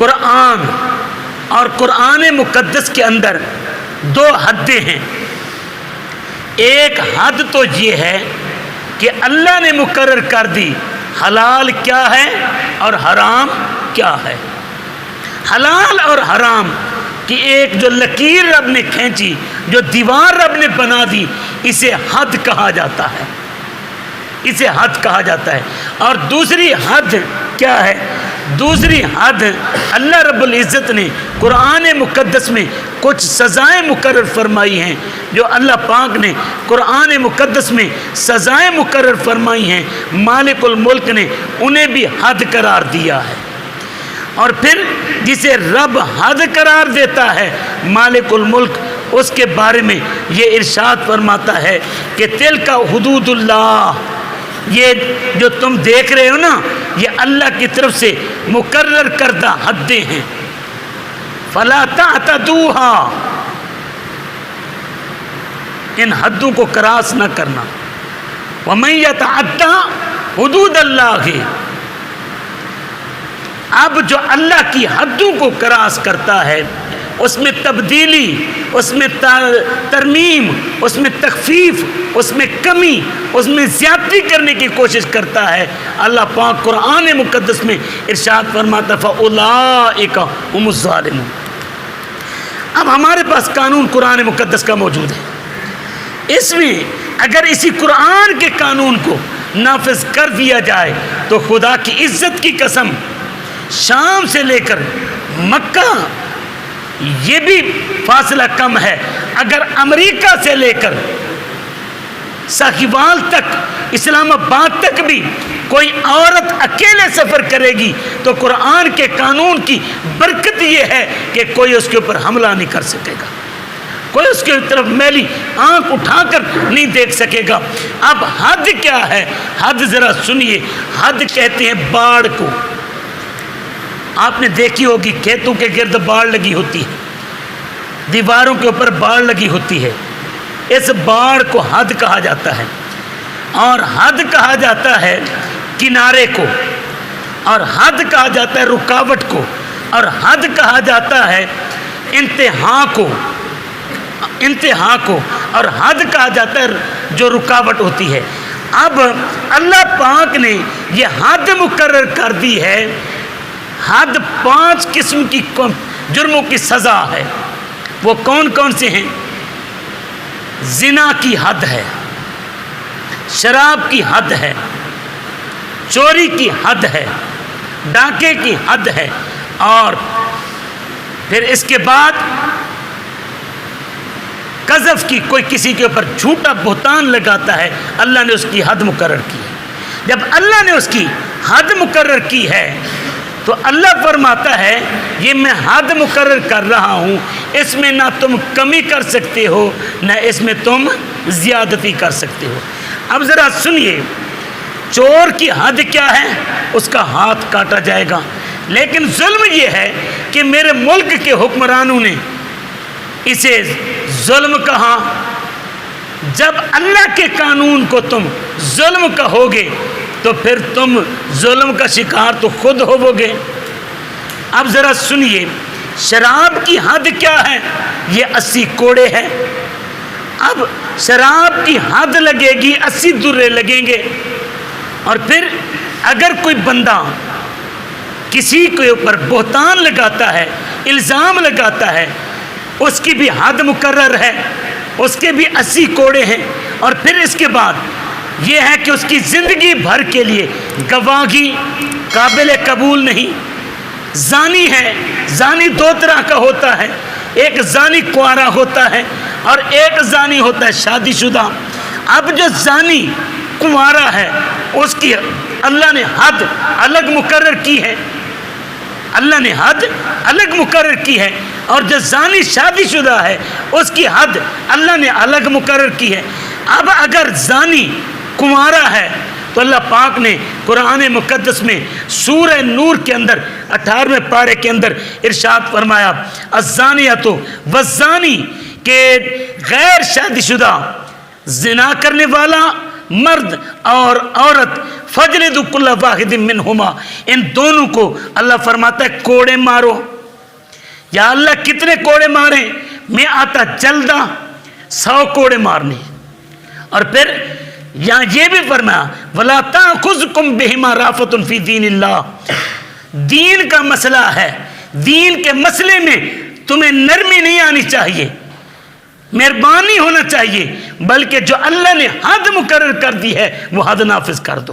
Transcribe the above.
قرآن اور قرآن مقدس کے اندر دو حدیں ہیں. ایک حد تو یہ ہے کہ اللہ نے مقرر کر دی حلال کیا ہے اور حرام کیا ہے. حلال اور حرام کی ایک جو لکیر رب نے کھینچی، جو دیوار رب نے بنا دی، اسے حد کہا جاتا ہے. اسے حد کہا جاتا ہے. اور دوسری حد کیا ہے؟ دوسری حد اللہ رب العزت نے قرآن مقدس میں کچھ سزائیں مقرر فرمائی ہیں. جو اللہ پاک نے قرآن مقدس میں سزائیں مقرر فرمائی ہیں، مالک الملک نے انہیں بھی حد قرار دیا ہے. اور پھر جسے رب حد قرار دیتا ہے مالک الملک، اس کے بارے میں یہ ارشاد فرماتا ہے کہ تلک حدود اللہ، یہ جو تم دیکھ رہے ہو نا، یہ اللہ کی طرف سے مقرر کردہ حدیں ہیں. فلا تعتدوها، ان حدوں کو کراس نہ کرنا. ومن یتعدی حدود اللہ، اب جو اللہ کی حدوں کو کراس کرتا ہے، اس میں تبدیلی، اس میں ترمیم، اس میں تخفیف، اس میں کمی، اس میں زیادتی کرنے کی کوشش کرتا ہے، اللہ پاک قرآن مقدس میں ارشاد فرماتا فَأُولَٰئِكَ هُمُ الظَّالِمُونَ. اب ہمارے پاس قانون قرآن مقدس کا موجود ہے. اس میں اگر اسی قرآن کے قانون کو نافذ کر دیا جائے تو خدا کی عزت کی قسم، شام سے لے کر مکہ یہ بھی فاصلہ کم ہے، اگر امریکہ سے لے کر ساہیوال تک، اسلام آباد تک بھی کوئی عورت اکیلے سفر کرے گی تو قرآن کے قانون کی برکت یہ ہے کہ کوئی اس کے اوپر حملہ نہیں کر سکے گا، کوئی اس کے طرف میلی آنکھ اٹھا کر نہیں دیکھ سکے گا. اب حد کیا ہے؟ حد ذرا سنیے. حد کہتے ہیں باڑ کو. آپ نے دیکھی ہوگی کھیتوں کے گرد باڑ لگی ہوتی ہے، دیواروں کے اوپر باڑ لگی ہوتی ہے. اس باڑ کو حد کہا جاتا ہے. اور حد کہا جاتا ہے کنارے کو، اور حد کہا جاتا ہے رکاوٹ کو، اور حد کہا جاتا ہے انتہا کو، انتہا کو، اور حد کہا جاتا ہے جو رکاوٹ ہوتی ہے. اب اللہ پاک نے یہ حد مقرر کر دی ہے. حد 5 قسم کی جرموں کی سزا ہے. وہ کون کون سے ہیں؟ زنا کی حد ہے، شراب کی حد ہے، چوری کی حد ہے، ڈاکے کی حد ہے، اور پھر اس کے بعد قذف کی، کوئی کسی کے اوپر جھوٹا بہتان لگاتا ہے، اللہ نے اس کی حد مقرر کی ہے. جب اللہ نے اس کی حد مقرر کی ہے تو اللہ فرماتا ہے یہ میں حد مقرر کر رہا ہوں، اس میں نہ تم کمی کر سکتے ہو نہ اس میں تم زیادتی کر سکتے ہو. اب ذرا سنیے، چور کی حد کیا ہے؟ اس کا ہاتھ کاٹا جائے گا. لیکن ظلم یہ ہے کہ میرے ملک کے حکمرانوں نے اسے ظلم کہا. جب اللہ کے قانون کو تم ظلم کہو گے تو پھر تم ظلم کا شکار تو خود ہوو گے. اب ذرا سنیے، شراب کی حد کیا ہے؟ یہ 80 کوڑے ہے. اب شراب کی حد لگے گی، 80 درے لگیں گے. اور پھر اگر کوئی بندہ کسی کے اوپر بہتان لگاتا ہے، الزام لگاتا ہے، اس کی بھی حد مقرر ہے، اس کے بھی 80 کوڑے ہیں. اور پھر اس کے بعد یہ ہے کہ اس کی زندگی بھر کے لیے گواہی قابل قبول نہیں. زانی ہے، زانی 2 طرح کا ہوتا ہے، ایک زانی کنوارا ہوتا ہے اور ایک زانی ہوتا ہے شادی شدہ. اب جو زانی کنوارا ہے اس کی اللہ نے حد الگ مقرر کی ہے، اللہ نے حد الگ مقرر کی ہے. اور جو زانی شادی شدہ ہے اس کی حد اللہ نے الگ مقرر کی ہے. اب اگر زانی کنوارا ہے تو اللہ پاک نے قرآن مقدس میں سورہ نور کے اندر 18ویں پارے کے اندر ارشاد فرمایا الزانیۃ والزانی، کہ غیر شادی شدہ زنا کرنے والا مرد اور عورت فجلدوا کل واحد منہما، ان دونوں کو اللہ فرماتا ہے کوڑے مارو۔ یا اللہ کتنے کوڑے ماریں؟ میں آتا جلدہ 100 کوڑے مارنے۔ اور پھر یہاں یہ بھی فرمایا وَلَا تَأْخُذْكُمْ بِهِمَا رَأْفَةٌ فِي دِينِ اللَّهِ، دین کا مسئلہ ہے، دین کے مسئلے میں تمہیں نرمی نہیں آنی چاہیے، مہربانی ہونا چاہیے، بلکہ جو اللہ نے حد مقرر کر دی ہے وہ حد نافذ کر دو۔